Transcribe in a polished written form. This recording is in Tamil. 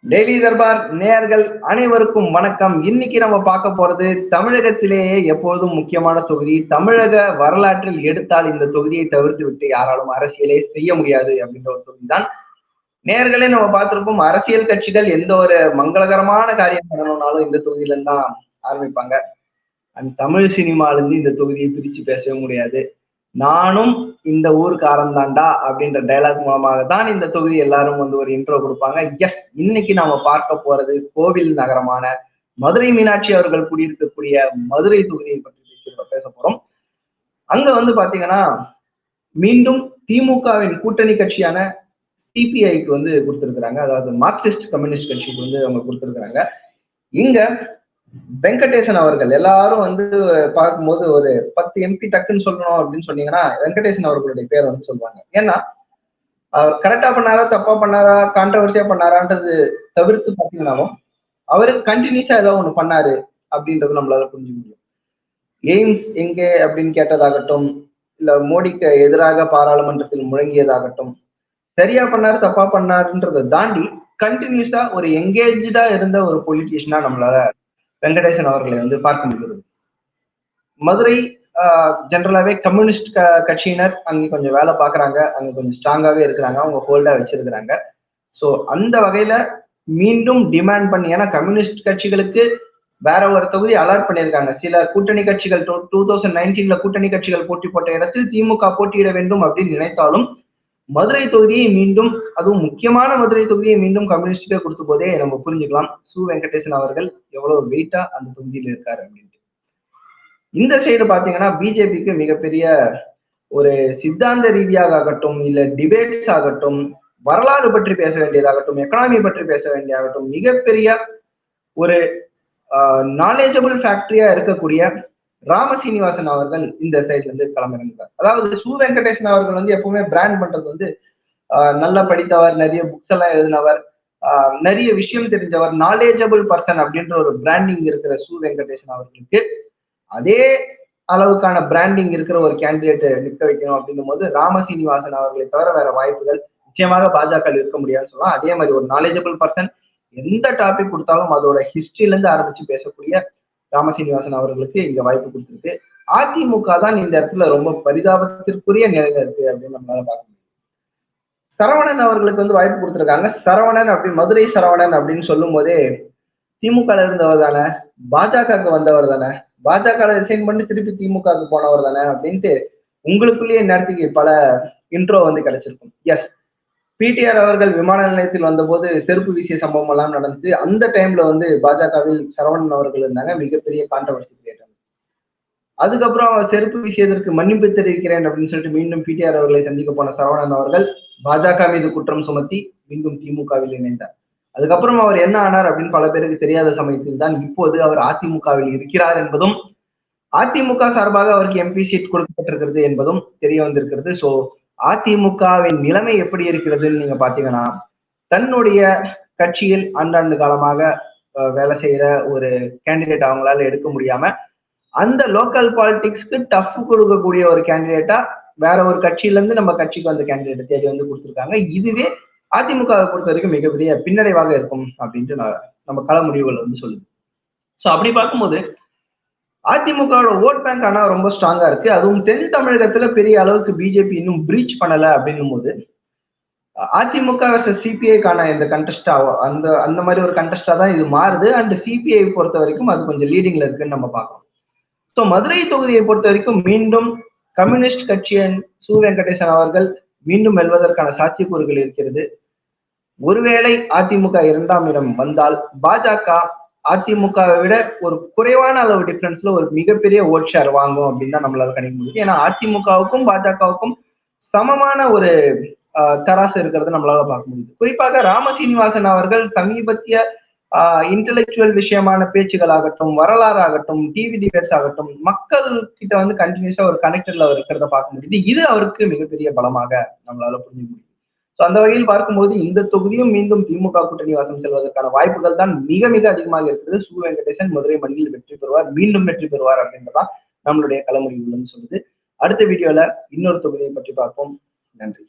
டெய்லி தர்பார் நேயர்கள் அனைவருக்கும் வணக்கம். இன்னைக்கு நம்ம பார்க்க போறது தமிழகத்திலேயே எப்பொழுதும் முக்கியமான தொகுதி. தமிழக வரலாற்றில் எடுத்தால் இந்த தொகுதியை தவிர்த்து விட்டு யாராலும் அரசியலே செய்ய முடியாது அப்படின்ற ஒரு தொகுதி தான். நேயர்களே நம்ம பார்த்திருப்போம், அரசியல் கட்சிகள் எந்த ஒரு மங்களகரமான காரியம் பண்ணணும்னாலும் இந்த தொகுதியில இருந்து தான் ஆரம்பிப்பாங்க. அண்ட் தமிழ் சினிமால இருந்து இந்த தொகுதியை பிரிச்சு பேசவே முடியாது. நானும் இந்த ஊருக்காரன் தான்டா அப்படின்ற டைலாக் மூலமாக தான் இந்த தொகுதி எல்லாரும் வந்து ஒரு இன்ட்ரோ கொடுப்பாங்க. எஸ், இன்னைக்கு நாம பார்க்க போறது கோவில் நகரமான மதுரை மீனாட்சி அவர்கள் குடியிருக்கக்கூடிய மதுரை தொகுதியை பற்றி பேச போறோம். அங்க வந்து பாத்தீங்கன்னா மீண்டும் திமுகவின் கூட்டணி கட்சியான சிபிஐக்கு வந்து கொடுத்திருக்கிறாங்க. அதாவது மார்க்சிஸ்ட் கம்யூனிஸ்ட் கட்சிக்கு வந்து அவங்க கொடுத்திருக்கிறாங்க. இங்க வெங்கடேசன் அவர்கள் எல்லாரும் வந்து பார்க்கும்போது ஒரு 10 எம்பி டக்குன்னு சொல்லணும் அப்படின்னு சொன்னீங்கன்னா வெங்கடேசன் அவர்களுடைய பேர் வந்து சொல்லுவாங்க. ஏன்னா அவர் கரெக்டா பண்ணாரா, தப்பா பண்ணாரா, கான்ட்ரவர்சியா பண்ணாரான்றது தவிர்த்து பார்த்தீங்கன்னாலும் அவரு கண்டினியூஸா ஏதோ ஒண்ணு பண்ணாரு அப்படின்றது நம்மளால புரிஞ்சுக்க முடியும். எய்ம்ஸ் எங்கே அப்படின்னு கேட்டதாகட்டும், இல்ல மோடிக்கு எதிராக பாராளுமன்றத்தில் முழங்கியதாகட்டும், சரியா பண்ணாரு தப்பா பண்ணாருன்றதை தாண்டி கண்டினியூஸா ஒரு எங்கேஜா இருந்த ஒரு பொலிட்டீஷியனா நம்மளால வெங்கடேசன் அவர்களை வந்து பார்க்க முடிகிறது. மதுரை ஜென்ரலாவே கம்யூனிஸ்ட் கட்சியினர் அங்க கொஞ்சம் வேலை பார்க்குறாங்க, அங்க கொஞ்சம் ஸ்ட்ராங்காவே இருக்கிறாங்க, அவங்க ஹோல்டா வச்சிருக்கிறாங்க. ஸோ அந்த வகையில மீண்டும் டிமாண்ட் பண்ணி, ஏன்னா கம்யூனிஸ்ட் கட்சிகளுக்கு வேற ஒரு தொகுதி அலாட் பண்ணியிருக்காங்க. சில கூட்டணி கட்சிகள் 2019 கூட்டணி கட்சிகள் போட்டி போட்ட இடத்தில் திமுக போட்டியிட வேண்டும் அப்படின்னு நினைத்தாலும் மதுரை தொகுதியை மீண்டும், அதுவும் முக்கியமான மதுரை தொகுதியை மீண்டும் கம்யூனிஸ்டுக்கே கொடுத்த போதே நம்ம புரிஞ்சுக்கலாம் சு வெங்கடேசன் அவர்கள் எவ்வளவு வெயிட்டா அந்த தொகுதியில் இருக்காரு அப்படின்ட்டு. இந்த சைடு பாத்தீங்கன்னா பிஜேபிக்கு மிகப்பெரிய ஒரு சித்தாந்த ரீதியாக ஆகட்டும், இல்ல டிபேட்ஸ் ஆகட்டும், வரலாறு பற்றி பேச வேண்டியதாகட்டும், எக்கனாமி பற்றி பேச வேண்டியதாகட்டும், மிகப்பெரிய ஒரு நாலேஜபிள் ஃபேக்டரியா இருக்கக்கூடிய ராமசீனிவாசன் அவர்கள் இந்த சைட்ல இருந்து களமிறங்குறார். அதாவது சு வெங்கடேசன் அவர்கள் வந்து எப்பவுமே பிராண்ட் பண்றது வந்து நல்லா படித்தவர், நிறைய புக்ஸ் எல்லாம் எழுதினவர், நிறைய விஷயம் தெரிஞ்சவர், நாலேஜபிள் பர்சன் அப்படின்ற ஒரு பிராண்டிங் இருக்கிற சு வெங்கடேசன் அவர்களுக்கு அதே அளவுக்கான பிராண்டிங் இருக்கிற ஒரு கேண்டிடேட் நிற்க வைக்கணும் அப்படின்னும் போது ராமசீனிவாசன் அவர்களை தவிர வேற வாய்ப்புகள் நிச்சயமாக பாஜக இருக்க முடியாதுன்னு சொல்லலாம். அதே மாதிரி ஒரு நாலேஜபிள் பர்சன், எந்த டாபிக் கொடுத்தாலும் அதோட ஹிஸ்டரியில இருந்து ஆரம்பிச்சு பேசக்கூடிய ராமசீனிவாசன் அவர்களுக்கு இங்க வாய்ப்பு கொடுத்திருக்கு. அதிமுக தான் இந்த இடத்துல ரொம்ப பரிதாபத்திற்குரிய நிலையில இருக்கு அப்படின்னு நம்மளால பார்க்க முடியும். சரவணன் அவர்களுக்கு வந்து வாய்ப்பு கொடுத்திருக்காங்க. சரவணன் அப்படி மதுரை சரவணன் அப்படின்னு சொல்லும் போதே திமுக இருந்தவர் தானே, பாஜகவுக்கு வந்தவர் தானே, பாஜக ரிசைன் பண்ணி திருப்பி திமுகவுக்கு போனவர் தானே அப்படின்ட்டு உங்களுக்குள்ளேயே நேரத்துக்கு பல இன்ட்ரோ வந்து கிடைச்சிருக்கும். எஸ், பிடிஆர் அவர்கள் விமான நிலையத்தில் வந்தபோது செருப்பு வீசிய சம்பவம் எல்லாம் நடந்துச்சு. அந்த டைம்ல வந்து பாஜகவில் சரவணன் அவர்கள் இருந்தாங்க, மிகப்பெரிய கான்ட்ரவர்சி கிரியேட். அதுக்கப்புறம் அவர் செருப்பு வீசியதற்கு மன்னிப்பு தெரிவிக்கிறேன் அப்படின்னு சொல்லிட்டு மீண்டும் பிடிஆர் அவர்களை சந்திக்க போன சரவணன் அவர்கள் பாஜக மீது குற்றம் சுமத்தி மீண்டும் திமுகவில் இணைந்தார். அதுக்கப்புறம் அவர் என்ன ஆனார் அப்படின்னு பல பேருக்கு தெரியாத சமயத்தில் தான் இப்போது அவர் அதிமுகவில் இருக்கிறார் என்பதும், அதிமுக சார்பாக அவருக்கு எம்பி சீட் கொடுக்கப்பட்டிருக்கிறது என்பதும் தெரிய வந்திருக்கிறது. ஸோ அதிமுகவின் நிலைமை எப்படி இருக்கிறதுன்னு நீங்க பாத்தீங்கன்னா, தன்னுடைய கட்சியில் ஆண்டாண்டு காலமாக வேலை செய்யற ஒரு கேண்டிடேட் அவங்களால எடுக்க முடியாம அந்த லோக்கல் பாலிடிக்ஸ்க்கு டஃப் கொடுக்கக்கூடிய ஒரு கேண்டிடேட்டா வேற ஒரு கட்சியில இருந்து நம்ம கட்சிக்கு வந்த கேண்டிடேட் தேடி வந்து கொடுத்துருக்காங்க. இதுவே அதிமுகவை பொறுத்த வரைக்கும் மிகப்பெரிய பின்னடைவாக இருக்கும் அப்படின்ட்டு நம்ம கள முடிவுகள் வந்து சொல்லுது. ஸோ அப்படி பார்க்கும்போது அதிமுகவோட ஓட் பேங்க் ஆனா ரொம்ப ஸ்ட்ராங்கா இருக்கு. அதுவும் தென் தமிழகத்துல பெரிய அளவுக்கு பிஜேபி இன்னும் பிரீச் பண்ணல அப்படின்னும் போது அதிமுக சிபிஐக்கான இந்த கண்டெஸ்டா அந்த மாதிரி ஒரு கண்டெஸ்டா தான் இது மாறுது. அண்ட் சிபிஐ பொறுத்த வரைக்கும் அது கொஞ்சம் லீடிங்ல இருக்குன்னு நம்ம பார்க்கணும். ஸோ மதுரை தொகுதியை பொறுத்த வரைக்கும் மீண்டும் கம்யூனிஸ்ட் கட்சியின் சு வெங்கடேசன் அவர்கள் மீண்டும் வெல்வதற்கான சாத்தியக்கூறுகள் இருக்கிறது. ஒருவேளை அதிமுக 2ஆம் இடம் வந்தால் பாஜக அதிமுகவை விட ஒரு குறைவான அளவு டிஃபரன்ஸ்ல ஒரு மிகப்பெரிய ஓட் ஷேர் வாங்கும் அப்படின்னு தான் நம்மளால கணிக்க முடியும். ஏன்னா அதிமுகவுக்கும் பாஜகவுக்கும் சமமான ஒரு தராசு இருக்கிறது நம்மளால பார்க்க முடியுது. குறிப்பாக ராமசீனிவாசன் அவர்கள் சமீபத்திய இன்டெலெக்சுவல் விஷயமான பேச்சுகள் ஆகட்டும், வரலாறு ஆகட்டும், டிவி டிபேட்ஸ் ஆகட்டும், மக்கள் கிட்ட வந்து கண்டினியூஸா ஒரு கனெக்டட்ல அவர் இருக்கிறத பார்க்க முடியுது. இது அவருக்கு மிகப்பெரிய பலமாக நம்மளால புரிஞ்சுக்க முடியும். ஸோ அந்த வகையில் பார்க்கும்போது இந்த தொகுதியும் மீண்டும் திமுக கூட்டணி வாசம் செல்வதற்கான வாய்ப்புகள் தான் மிக மிக அதிகமாக இருக்கிறது. சு வெங்கடேசன் மதுரை மண்ணில் வெற்றி பெறுவார், மீண்டும் வெற்றி பெறுவார் அப்படின்றதான் நம்மளுடைய களமுடிவுன்னு சொல்லுது. அடுத்த வீடியோல இன்னொரு தொகுதியை பற்றி பார்ப்போம். நன்றி.